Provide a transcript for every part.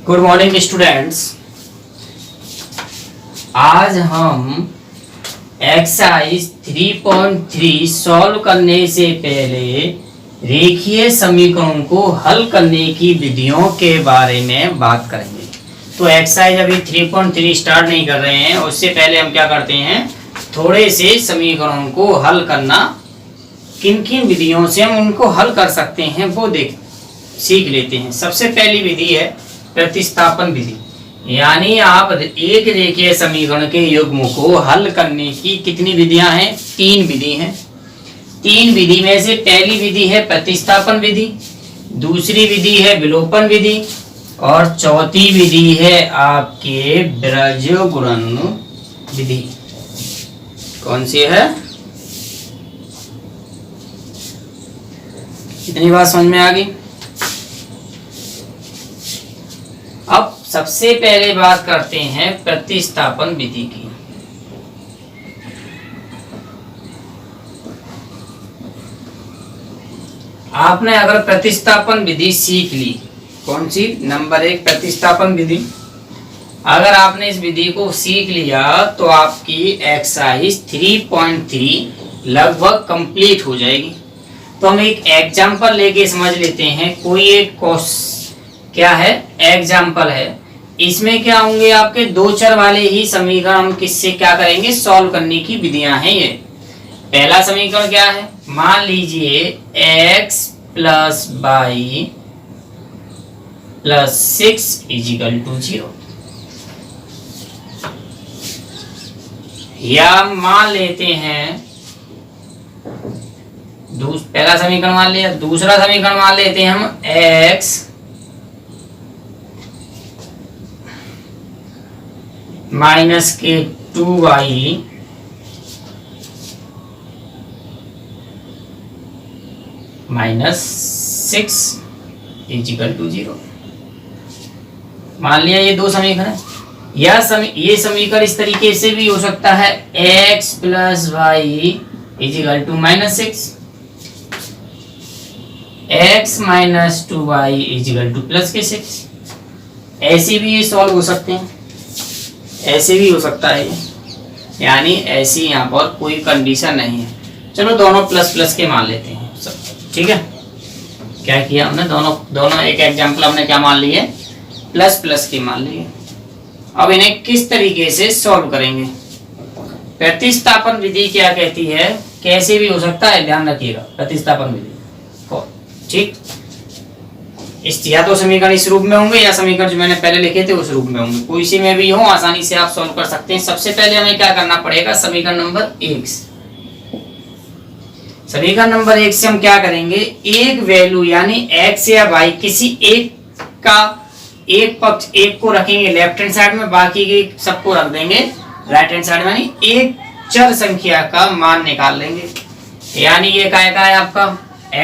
Good morning students. आज हम exercise 3.3 solve करने से पहले रेखीय समीकरणों को हल करने की विधियों के बारे में बात करेंगे। तो एक्सरसाइज अभी 3.3 स्टार्ट नहीं कर रहे हैं, उससे पहले हम क्या करते हैं, थोड़े से समीकरणों को हल करना, किन किन विधियों से हम उनको हल कर सकते हैं वो सीख लेते हैं। सबसे पहली विधि है प्रतिस्थापन विधि, यानी आप एक रेखीय समीकरण के युग्म को हल करने की कितनी विधियां हैं, 3 विधि हैं। 3 विधि में से पहली विधि है प्रतिस्थापन विधि, दूसरी विधि है विलोपन विधि और चौथी विधि है आपके बीजगुणन विधि। कौन सी है, कितनी बात समझ में आ गई। अब सबसे पहले बात करते हैं प्रतिस्थापन विधि की। आपने अगर प्रतिस्थापन विधि सीख ली, कौन सी, नंबर 1 प्रतिस्थापन विधि, अगर आपने इस विधि को सीख लिया तो आपकी एक्सरसाइज 3.3 लगभग कंप्लीट हो जाएगी। तो हम एक एग्जांपल लेके समझ लेते हैं। कोई एक क्या है, एग्जाम्पल है। इसमें क्या होंगे, आपके 2 चर वाले ही समीकरण हम किससे क्या करेंगे, सॉल्व करने की विधियां हैं ये। पहला समीकरण क्या है, मान लीजिए x plus Y plus 6 equal to 0, या मान लेते हैं पहला समीकरण मान लिया। दूसरा समीकरण मान लेते हैं हम x माइनस के 2y माइनस 6 इजिकल टू 0। मान लिया ये 2 समीकरण है। ये समीकरण इस तरीके से भी हो सकता है, x plus Y equal to minus 6, x minus 2y equal to plus के 6। ऐसे भी ये सॉल्व हो सकते हैं, ऐसे भी हो सकता है ये, यानी ऐसी यहाँ पर कोई कंडीशन नहीं है। चलो दोनों प्लस प्लस के मान लेते हैं सब, ठीक है। क्या किया हमने, दोनों एक एग्जांपल हमने क्या मान लिए, प्लस प्लस के मान लिए। अब इन्हें किस तरीके से सॉल्व करेंगे। प्रतिस्थापन विधि क्या कहती है, कैसे भी हो सकता है, ध्यान रखिएगा। प्रतिस्थापन विधि ठीक, इस या तो समीकरण इस रूप में होंगे या समीकरण जो मैंने पहले लिखे थे उस रूप में होंगे, कोई सी में भी हो, आसानी से आप सॉल्व कर सकते हैं। सबसे पहले हमें क्या करना पड़ेगा, समीकरण नंबर 1 समीकरण नंबर 1 से हम क्या करेंगे, एक वैल्यू यानी x या y किसी एक का एक पक्ष, एक को रखेंगे लेफ्ट हैंड साइड में, बाकी के सबको रख देंगे राइट हैंड साइड में, यानी एक चर संख्या का मान निकाल लेंगे। यानी ये काय का है आपका,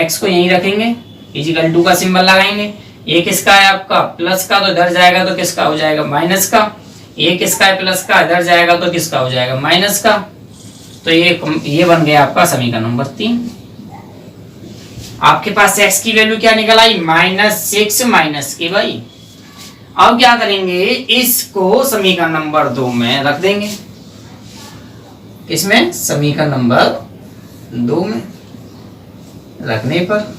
x को यहीं रखेंगे, इजिकल टू का सिंबल लगाएंगे। ये किसका है आपका, प्लस का, तो इधर जाएगा तो किसका हो जाएगा, माइनस का। ये किसका है, प्लस का, इधर जाएगा तो किसका हो जाएगा, माइनस का। तो ये बन गया आपका समीकरण नंबर 3। आपके पास x की वैल्यू क्या निकल आई, -6 माइनस के भाई। अब क्या करेंगे, इसको समीकरण नंबर 2 में रख देंगे। किसमें, समीकरण नंबर 2 में रखने पर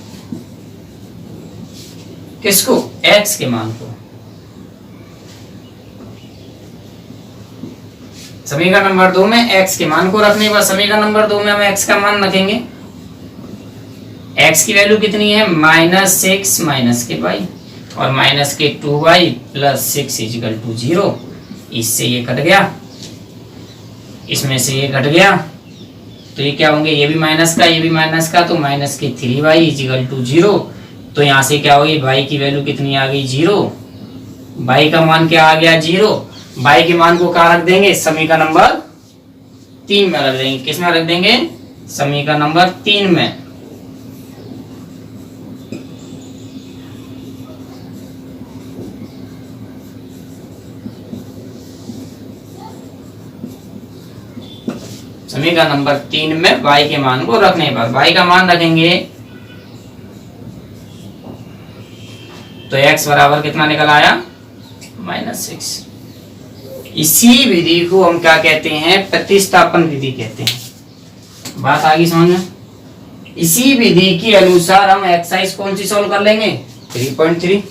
किसको, x के मान को, समीकरण नंबर 2 में x के मान को रखने पर समीकरण नंबर 2 में हम x का मान रखेंगे। x की वैल्यू कितनी है, -6 माइनस के y और माइनस के 2y प्लस 6 इजिकल टू 0। इससे ये कट गया, इसमें से ये कट गया, तो ये क्या होंगे, ये भी माइनस का, ये भी माइनस का, तो माइनस के 3y इजिकल टू 0। तो यहाँ से क्या होगी, y की वैल्यू कितनी आ गई, 0। y का मान क्या आ गया, 0। y के मान को कहाँ रख देंगे, समीकरण नंबर 3 में रख देंगे। किस में रख देंगे, समीकरण नंबर 3 में। समीकरण नंबर 3 में y के मान को रखने पर y का मान रखेंगे तो x बराबर कितना निकल आया -6। इसी विधि को हम क्या कहते हैं? प्रतिस्थापन विधि कहते हैं। बात आगे समझ में? इसी विधि के अनुसार हम एक्सरसाइज कौन सी सॉल्व कर लेंगे? 3.3।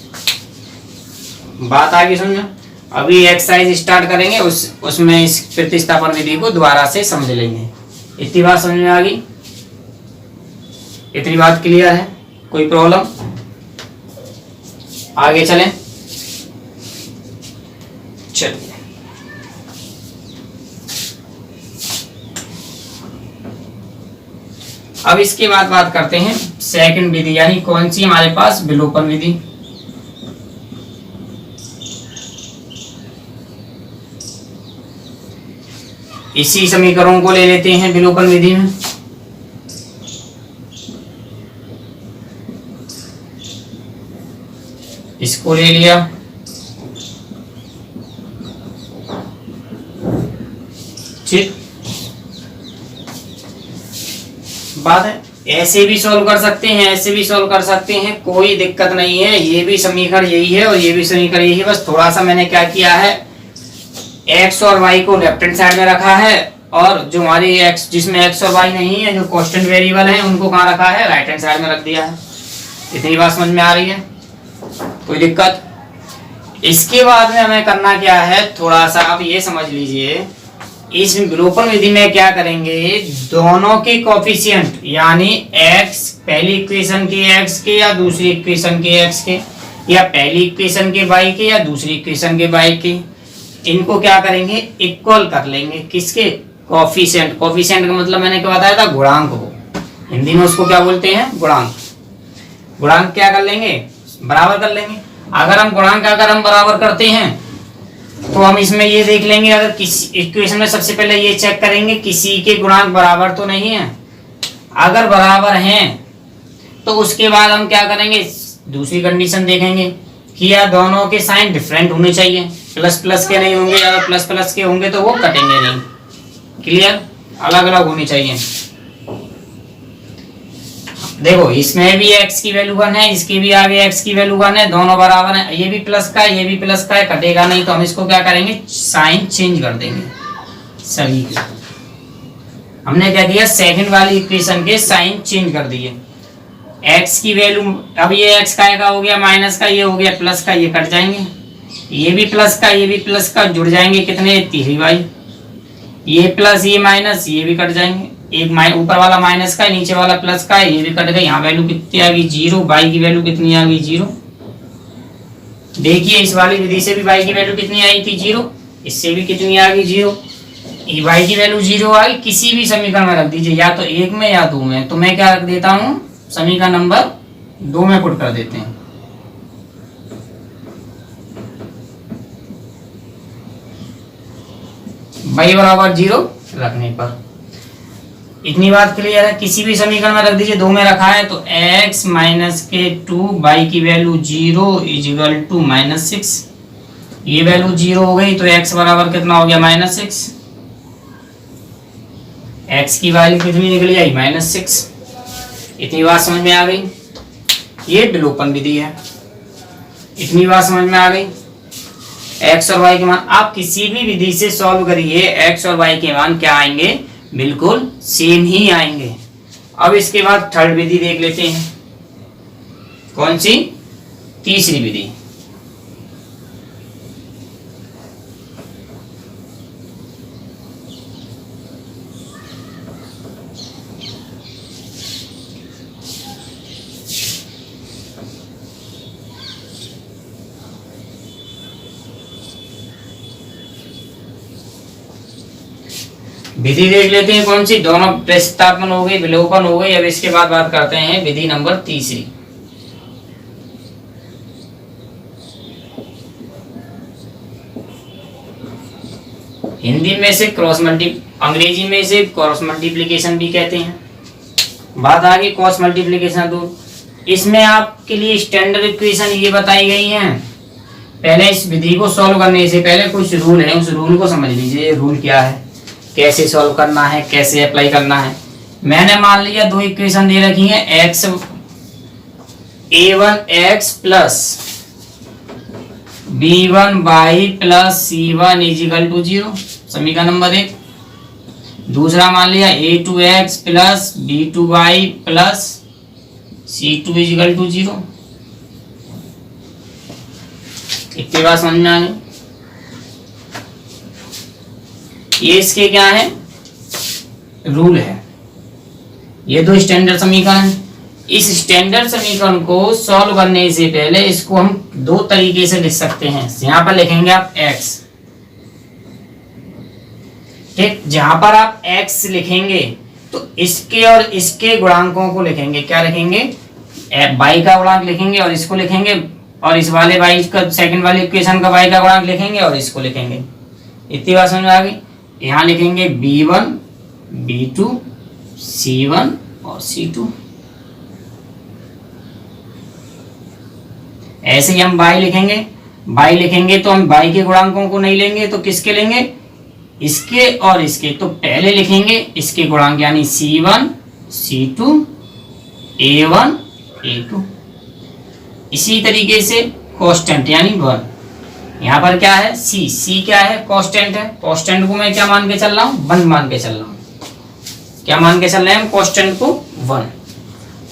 बात आगे समझ में? अभी एक्सरसाइज स्टार्ट करेंगे, उसमें इस प्रतिस्थापन विधि को दोबारा से समझ लेंगे। इतनी बात समझ में आ गई? इतनी बात क्लियर है? कोई प्रॉब्लम? आगे चलें। चलिए अब इसके बाद बात करते हैं सेकंड विधि, यानी कौन सी हमारे पास? विलोपन विधि। इसी समीकरण को ले लेते हैं विलोपन विधि में। इसको ले लिया, ठीक। बात है, ऐसे भी सॉल्व कर सकते हैं, ऐसे भी सॉल्व कर सकते हैं, कोई दिक्कत नहीं है। ये भी समीकरण यही है और ये भी समीकरण यही है। बस थोड़ा सा मैंने क्या किया है, x और y को लेफ्ट हैंड साइड में रखा है, और जो हमारी x जिसमें x और y नहीं है, जो कांस्टेंट वेरिएबल हैं, उनको कहाँ रखा है? राइट हैंड साइड में रख दिया है। इतनी बात समझ में आ रही है? कोई दिक्कत? इसके बाद में हमें करना क्या है, थोड़ा सा आप ये समझ लीजिए। इस विलोपन विधि में क्या करेंगे, दोनों के कोफिशिएंट यानी x पहली इक्वेशन के x के या दूसरी इक्वेशन के x के, या पहली इक्वेशन के y के या दूसरी इक्वेशन के y के, इनको क्या करेंगे? इक्वल कर लेंगे। किसके? कोफिशिएंट। कोफिशिएंट का मतलब मैंने क्या बताया था? गुणांक को। हिंदी में उसको क्या बोलते हैं? गुणांक। गुणांक क्या कर लेंगे? बराबर कर लेंगे। अगर हम गुणांक बराबर करते हैं तो हम इसमें ये देख लेंगे, अगर किसी इक्वेशन में सबसे पहले ये चेक करेंगे किसी के गुणांक बराबर तो नहीं है। अगर बराबर हैं तो उसके बाद हम क्या करेंगे, दूसरी कंडीशन देखेंगे कि या दोनों के साइन डिफरेंट होने चाहिए, प्लस प्लस के नहीं होंगे। अगर प्लस प्लस के होंगे तो वो कटेंगे नहीं। क्लियर? अलग अलग होनी चाहिए। देखो इसमें भी x की वैल्यू 1 है, इसके भी आगे x की वैल्यू 1 है, दोनों बराबर है। ये भी प्लस का है, ये भी प्लस का है, कटेगा नहीं। तो हम इसको क्या करेंगे, साइन चेंज कर देंगे सभी के। हमने क्या किया, सेकंड वाली इक्वेशन के साइन चेंज कर दिए। x की वैल्यू, अब ये x का हो गया माइनस का, ये हो गया प्लस का, ये कट जाएंगे। ये भी प्लस का, ये भी प्लस का, जुड़ जाएंगे कितने, 3y। ये प्लस ये माइनस, ये भी कट जाएंगे। एक ऊपर वाला माइनस का है, नीचे वाला प्लस का है, ये भी कट गया। यहाँ वैल्यू कितनी आ गई, 0। y की वैल्यू कितनी आ गई, 0। देखिए इस वाली विधि से भी y की वैल्यू कितनी आई थी, 0। इससे भी कितनी आ गई, 0। y की वैल्यू 0 आ गई। किसी भी समीकरण में रख दीजिए, या तो 1 में या 2 में। तो मैं क्या रख देता हूँ, समीकरण नंबर 2 में पुट कर देते हैं। y बराबर 0 रखने पर इतनी बात क्लियर है। किसी भी समीकरण में रख दीजिए, 2 में रखा है तो x माइनस के 2 y की वैल्यू 0 इजिकल टू -6। ये वैल्यू 0 हो गई तो x बराबर कितना हो गया, -6। x की वैल्यू कितनी निकली आई, -6। इतनी बात समझ में आ गई। ये विलोपन विधि है। इतनी बात समझ में आ गई। x और y के मान आप किसी भी विधि से सॉल्व करिए, x और y के मान क्या आएंगे, बिल्कुल सेम ही आएंगे। अब इसके बाद थर्ड विधि देख लेते हैं। कौन सी? तीसरी विधि। विधि देख लेते हैं कौन सी। दोनों प्रतिस्थापन हो गई, विलोपन हो गई। अब इसके बाद बात करते हैं विधि नंबर तीसरी। हिंदी में से अंग्रेजी में से क्रॉस मल्टीप्लिकेशन भी कहते हैं। बात आ गई क्रॉस मल्टीप्लिकेशन। तो इसमें आपके लिए स्टैंडर्ड इक्वेशन ये बताई गई हैं। पहले इस विधि को सॉल्व करने से पहले कुछ रूल है, उस रूल को समझ लीजिए। रूल क्या है, कैसे सॉल्व करना है, कैसे अप्लाई करना है। मैंने मान लिया 2 इक्वेशन दे रखी हैं, a1x plus B1 Y plus C1 equal to 0, समीकरण नंबर 1। दूसरा मान लिया A2x plus B2y plus C2 is equal to 0। इतनी बात समझ में आ गई। ये इसके क्या है, रूल है। ये दो स्टैंडर्ड समीकरण है। इस स्टैंडर्ड समीकरण को सॉल्व करने से पहले इसको हम दो तरीके से लिख सकते हैं। यहां पर लिखेंगे आप x, ठीक। जहां पर आप x लिखेंगे तो इसके और इसके गुणांकों को लिखेंगे। क्या लिखेंगे, y का गुणांक लिखेंगे और इसको लिखेंगे, और इस वाले y का सेकंड वाले इक्वेशन का y का गुणांक लिखेंगे और इसको लिखेंगे। इतनी बात समझ में आ गई। यहाँ लिखेंगे B1 B2 C1 और C2। ऐसे ही हम y लिखेंगे। y लिखेंगे तो हम y के गुणांकों को नहीं लेंगे तो किसके लेंगे, इसके और इसके। तो पहले लिखेंगे इसके गुणांक यानी C1 C2 A1 A2। इसी तरीके से कांस्टेंट यानी 1। यहाँ पर क्या है, C क्या है, कांस्टेंट है। कांस्टेंट को मैं क्या मान के चल रहा हूँ, 1 मान के चल रहा हूँ। क्या मान के चल रहे हैं हम, कांस्टेंट को 1।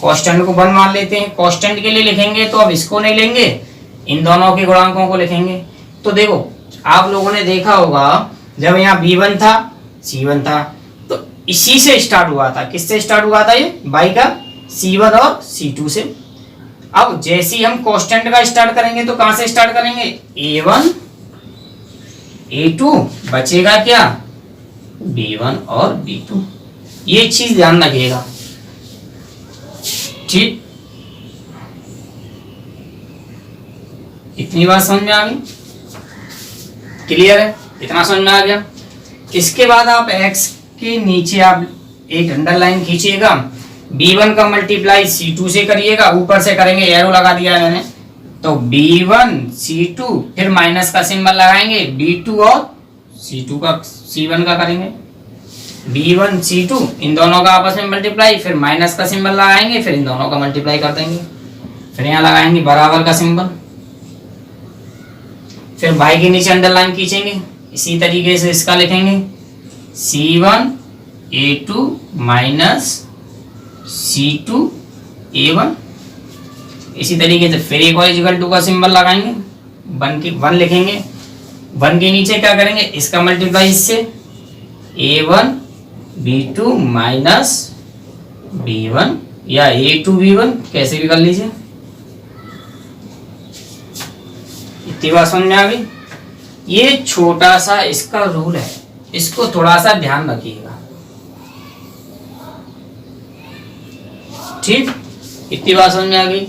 कांस्टेंट को 1 मान लेते हैं। कांस्टेंट के लिए लिखेंगे तो अब इसको नहीं लेंगे, इन दोनों के गुणांकों को लिखेंगे। तो देखो आप लोगों ने देखा होगा जब यहाँ B1 था C1 था तो इसी से स्टार्ट हुआ था। किससे स्टार्ट हुआ था, ये y का C1 और C2 से। अब जैसे ही हम कांस्टेंट का स्टार्ट करेंगे तो कहां से स्टार्ट करेंगे, A1 A2, बचेगा क्या B1 और B2। ये चीज ध्यान रखिएगा, ठीक। इतनी बात समझ में आ गई, क्लियर है, इतना समझ में आ गया। इसके बाद आप x के नीचे आप एक अंडरलाइन खींचिएगा। B1 का मल्टीप्लाई C2 से करिएगा, ऊपर से करेंगे, एरो लगा दिया मैंने। तो B1 C2 फिर माइनस का सिंबल लगाएंगे, B2 और C2 का C1 का करेंगे। B1 C2 इन दोनों का आपस में मल्टीप्लाई, फिर माइनस का सिंबल लगाएंगे, फिर इन दोनों का मल्टीप्लाई कर देंगे, फिर यहाँ लगाएंगे बराबर का सिंबल, फिर भाई के नीचे अंडरलाइन खींचेंगे। इसी तरीके से इसका लिखेंगे C1 A2 minus C2 A1। इसी तरीके से फिर एक और इक्वल टू का सिंबल लगाएंगे, 1 लिखेंगे। 1 के नीचे क्या करेंगे, इसका मल्टीप्लाई इससे, A1 B2 माइनस B1 या A2 B1, कैसे भी कर लीजिए। इतनी बात समझ में आ गई। ये छोटा सा इसका रूल है, इसको थोड़ा सा ध्यान रखिएगा, ठीक। इतनी बात समझ में आ गई।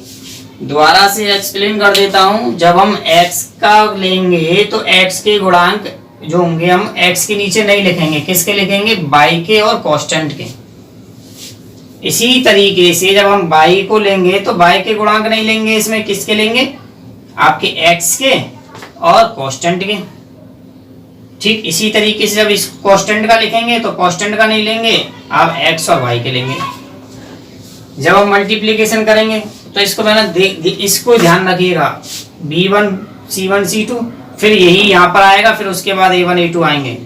दोबारा से एक्सप्लेन कर देता हूं। जब हम x का लेंगे तो x के गुणांक जो होंगे हम x के नीचे नहीं लिखेंगे, किसके लिखेंगे, y के और कांस्टेंट के। इसी तरीके से जब हम y को लेंगे तो y के गुणांक नहीं लेंगे, इसमें किसके लेंगे, आपके x के और कांस्टेंट के, ठीक। इसी तरीके से जब इस कांस्टेंट का लिखेंगे तो कांस्टेंट का नहीं लेंगे, आप x और y के लेंगे। जब हम मल्टीप्लिकेशन करेंगे तो इसको मैंने इसको ध्यान रखिएगा, B1 C1 C2, फिर यही यहाँ पर आएगा, फिर उसके बाद A1 A2 आएंगे।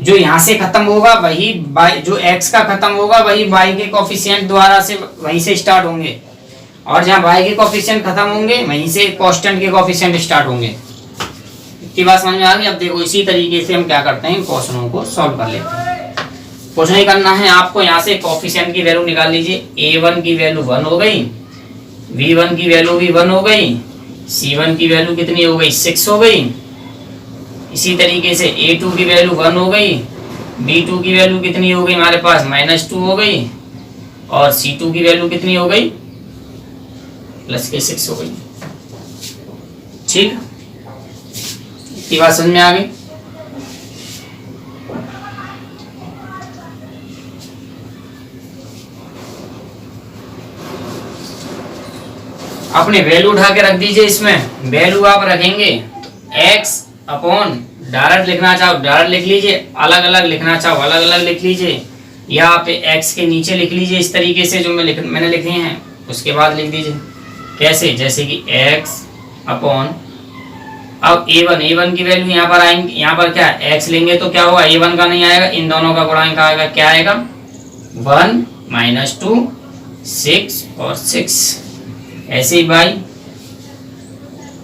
जो यहाँ से खत्म होगा वही जो x का खत्म होगा वही y के कोफिशिएंट द्वारा से वहीं से स्टार्ट होंगे, और जहाँ y के कोफिशिएंट खत्म होंगे वहीं से कांस्टेंट के कोफिशिएंट स्टार्ट होंगे। इतनी बात समझ में आ गई। अब देखो इसी तरीके से हम क्या करते हैं, क्वेश्चनों को सॉल्व कर लेते हैं। कुछ नहीं करना है आपको, यहाँ से कोफिशिएंट की वैल्यू निकाल लीजिए। A1 की वैल्यू 1 हो गई, V1 की वैल्यू भी 1 हो गई, C1 की वैल्यू कितनी हो गई, 6 हो गई। इसी तरीके से A2 की वैल्यू 1 हो गई, B2 की वैल्यू कितनी हो गई हमारे पास, -2 हो गई, और C2 की वैल्यू कितनी हो गई, +6 हो गई, ठीक। इतनी बात समझ में आ गई। अपनी वैल्यू उठा के रख दीजिए। इसमें वैल्यू आप रखेंगे x अपॉन, डायरेक्ट लिखना चाहो डायरेक्ट लिख लीजिए, अलग अलग लिखना चाहो अलग अलग लिख लीजिए, या आप x के नीचे लिख लीजिए इस तरीके से जो मैंने लिखे हैं, उसके बाद लिख दीजिए। कैसे, जैसे कि x अपॉन अब a1 की वैल्यू यहाँ पर आएंगे, यहाँ पर क्या x लेंगे तो क्या होगा, a1 का नहीं आएगा, इन दोनों का गुणांक आएगा, क्या आएगा 1 - 2 6 और 6। ऐसे ही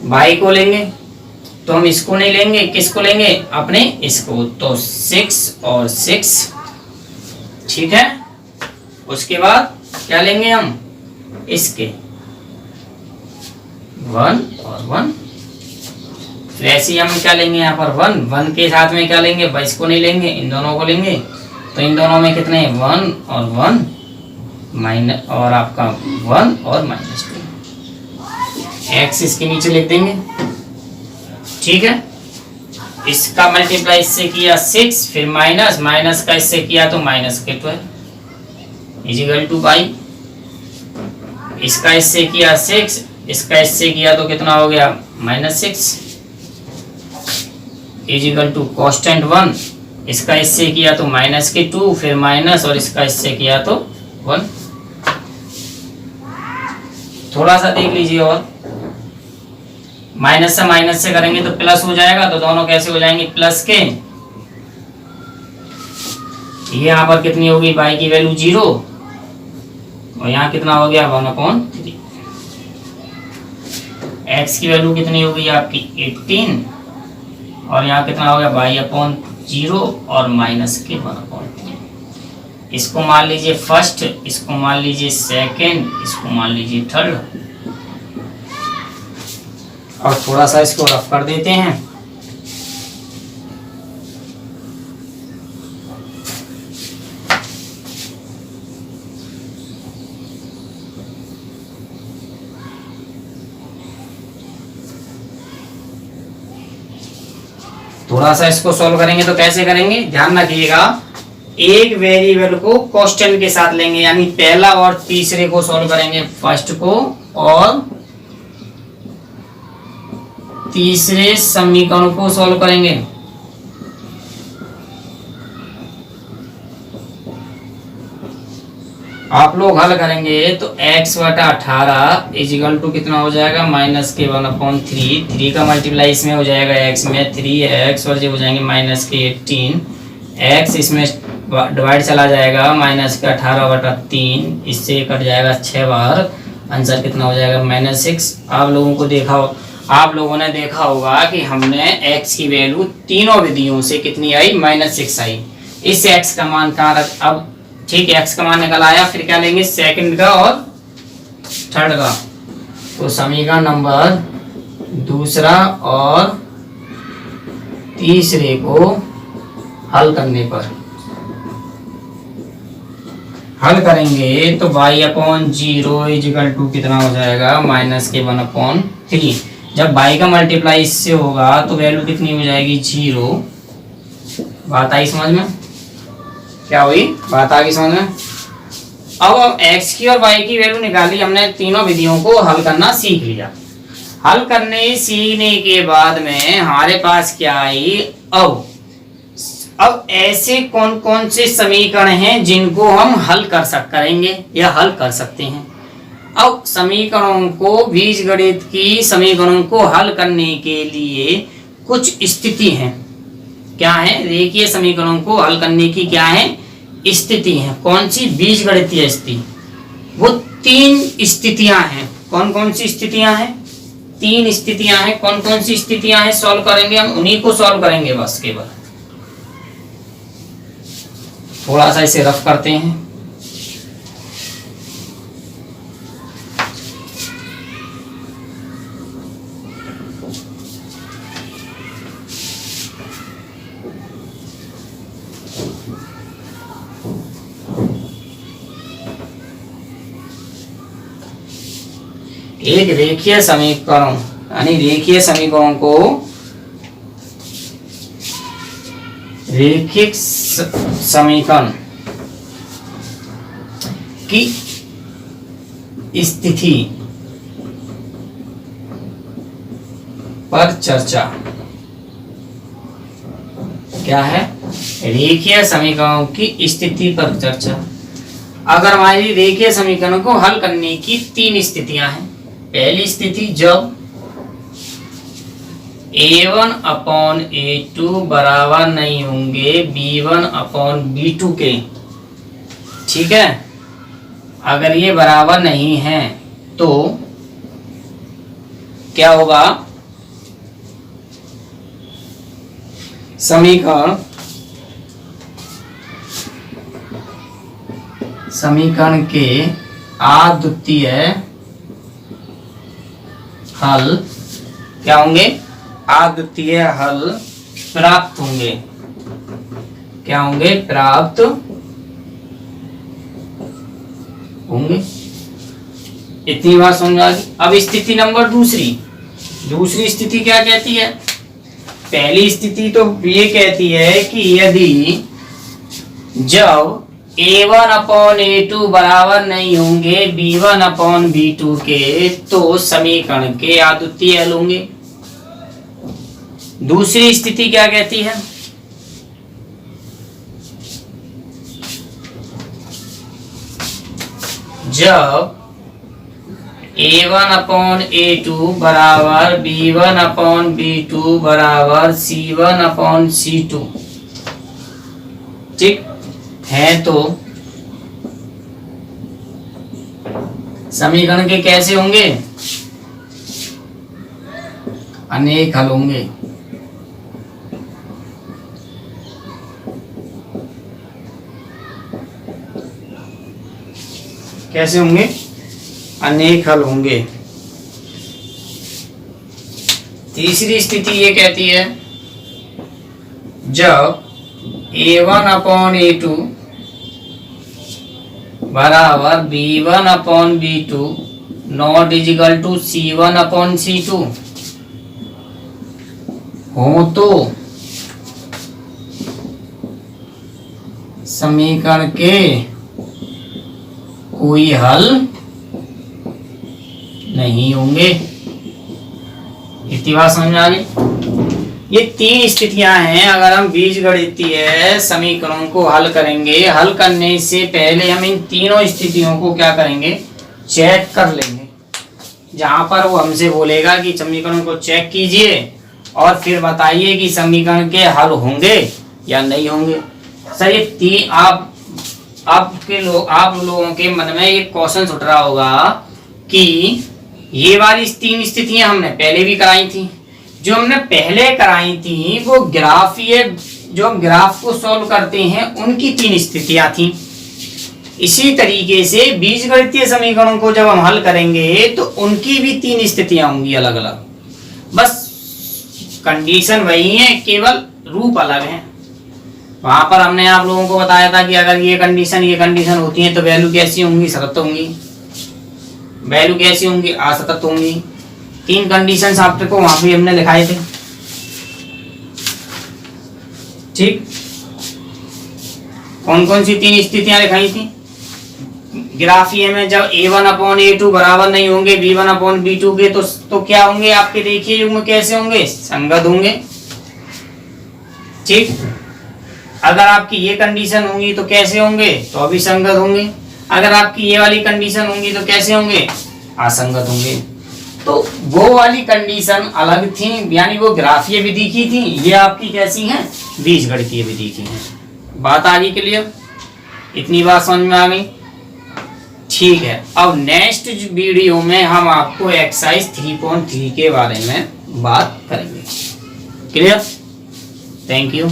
y को लेंगे तो हम इसको नहीं लेंगे, किसको लेंगे, अपने इसको, तो 6 और 6, ठीक है। उसके बाद क्या लेंगे हम, इसके 1 और 1। फिर ऐसे ही हम क्या लेंगे यहाँ पर 1 के साथ में क्या लेंगे, इसको नहीं लेंगे, इन दोनों को लेंगे, तो इन दोनों में कितने 1 और 1 माइनस, और आपका 1 और -2, x इसके नीचे लिख देंगे, ठीक है। इसका मल्टीप्लाई इससे किया 6, फिर माइनस का इससे किया तो -12 इजिकल टू y, इसका इससे किया 6, इसका इससे किया तो कितना हो गया -6 इजिकल टू कांस्टेंट 1, इसका इससे किया तो -2, फिर माइनस, और इसका इससे किया तो 1। थोड़ा सा देख लीजिए, और माइनस से करेंगे तो प्लस हो जाएगा, तो दोनों कैसे हो जाएंगे, प्लस के। ये यहाँ पर कितनी होगी, y की वैल्यू 0, और यहाँ कितना हो गया 1/3। x की वैल्यू कितनी होगी आपकी 18, और यहाँ कितना हो गया y/0 और -1/3। इसको मान लीजिए फर्स्ट, इसको मान लीजिए सेकंड, इसको मान लीजिए थर्ड। और थोड़ा सा इसको रफ कर देते हैं। थोड़ा सा इसको सॉल्व करेंगे तो कैसे करेंगे, ध्यान रखिएगा, एक वेरिएबल को कांस्टेंट के साथ लेंगे, यानी पहला और तीसरे को सॉल्व करेंगे, फर्स्ट को और तीसरे समीकरण को सॉल्व करेंगे। आप लोग हल करेंगे तो x/18 इजिकल टू कितना हो जाएगा, -1/3। 3 का मल्टीप्लाई इसमें हो जाएगा x में, 3x, और ये हो जाएंगे -18। x इसमें डिवाइड चला जाएगा, -18/3, इससे कट जाएगा 6 बार, आंसर कितना हो जाएगा -6। आप लोगों ने देखा होगा कि हमने x की वैल्यू तीनों विधियों से कितनी आई, -6 आई। इस x का मान कहाँ रख, अब ठीक है x का मान निकल आया, फिर क्या लेंगे सेकंड का और थर्ड का। तो समीकरण नंबर दूसरा और तीसरे को हल करने पर हल करेंगे तो y/0 इजिकल टू कितना हो जाएगा, -1/3। जब y का मल्टीप्लाई इससे होगा तो वैल्यू कितनी हो जाएगी 0। बात आई समझ में, क्या हुई, बात आ गई समझ में। अब हम x की और y की वैल्यू निकाली, हमने तीनों विधियों को हल करना सीख लिया। हल करने सीखने के बाद में हमारे पास क्या आई, अब ऐसे कौन कौन से समीकरण हैं जिनको हम हल करेंगे या हल कर सकते हैं। अब समीकरणों को, बीजगणित की समीकरणों को हल करने के लिए कुछ स्थिति हैं। क्या है, रेखीय समीकरणों को हल करने की क्या है, स्थिति है। कौन सी, बीजगणितीय स्थिति। वो 3 स्थितियां हैं। कौन कौन सी स्थितियां हैं, 3 स्थितियां हैं। कौन कौन सी स्थितियां हैं, सॉल्व करेंगे हम, उन्हीं को सॉल्व करेंगे बस केवल। थोड़ा सा इसे रफ करते हैं। एक रेखीय समीकरण, यानी रेखीय समीकरणों को रेखिक समीकरण की स्थिति पर चर्चा। क्या है, रेखीय समीकरणों की स्थिति पर चर्चा। अगर हमारी रेखीय समीकरणों को हल करने की 3 स्थितियां हैं। पहली स्थिति, जब A1 अपॉन A2 बराबर नहीं होंगे B1 अपॉन B2 के। ठीक है, अगर ये बराबर नहीं है तो क्या होगा, समीकरण के अद्वितीय हल क्या होंगे, अद्वितीय हल प्राप्त होंगे। क्या होंगे, प्राप्त होंगे। इतनी बात समझ आ गई। अब स्थिति नंबर दूसरी स्थिति क्या कहती है। पहली स्थिति तो ये कहती है कि यदि जब A1 अपॉन A2 बराबर नहीं होंगे B1 अपॉन B2 के, तो समीकरण के अद्वितीय हल होंगे। दूसरी स्थिति क्या कहती है, जब A1 अपॉन A2 बराबर B1 अपॉन B2 बराबर C1 अपॉन C2 ठीक है, तो समीकरण के कैसे होंगे, अनेक हल होंगे। कैसे होंगे, अनेक हल होंगे। तीसरी स्थिति ये कहती है, जब A1 अपॉन A2 बराबर B1 upon B2 not equal to C1 upon C2 हो, तो समीकरण के कोई हल नहीं होंगे। इतनी बात समझ में आ गई। ये तीन स्थितियां हैं। अगर हम बीजगणितीय समीकरणों को हल करेंगे, हल करने से पहले हम इन तीनों स्थितियों को क्या करेंगे, चेक कर लेंगे। जहां पर वो हमसे बोलेगा कि समीकरण को चेक कीजिए और फिर बताइए कि समीकरण के हल होंगे या नहीं होंगे। सर ये आप लोगों के मन में एक क्वेश्चन उठ रहा होगा कि ये वाली तीन स्थितियां हमने पहले भी कराई थी। जो हमने पहले कराई थी वो ग्राफ, ये जो हम ग्राफ को सॉल्व करते हैं उनकी तीन स्थितियां थी। इसी तरीके से बीजगणितीय समीकरणों को जब हम हल करेंगे तो उनकी भी तीन स्थितियां होंगी अलग अलग। बस कंडीशन वही है, केवल रूप अलग है। वहां पर हमने आप लोगों को बताया था कि अगर ये कंडीशन होती है तो वैल्यू कैसी होंगी, सतत होंगी। वैल्यू कैसी होंगी, असतत होंगी। तीन कंडीशंस आपको वहां भी हमने लिखाए थे। ठीक, कौन कौन सी तीन स्थितियां लिखाई थी ग्राफीय में, जब A1 अपॉन A2 बराबर नहीं होंगे B1 अपॉन B2 के, तो क्या होंगे आपके, देखिए युग्म कैसे होंगे, संगत होंगे। ठीक, अगर आपकी ये कंडीशन होंगी तो कैसे होंगे, तो अभिसंगत होंगे। अगर आपकी ये वाली कंडीशन होंगी तो कैसे होंगे, असंगत होंगे। तो वो वाली कंडीशन अलग थी, यानी वो ग्राफीय विधि की थी। ये आपकी कैसी हैं, बीजगणितीय विधि की हैं। बात आ गई क्लियर, इतनी बात समझ में आ गई। ठीक है, अब नेक्स्ट वीडियो में हम आपको एक्सरसाइज 3.3 के बारे में बात करेंगे। Clear, thank you.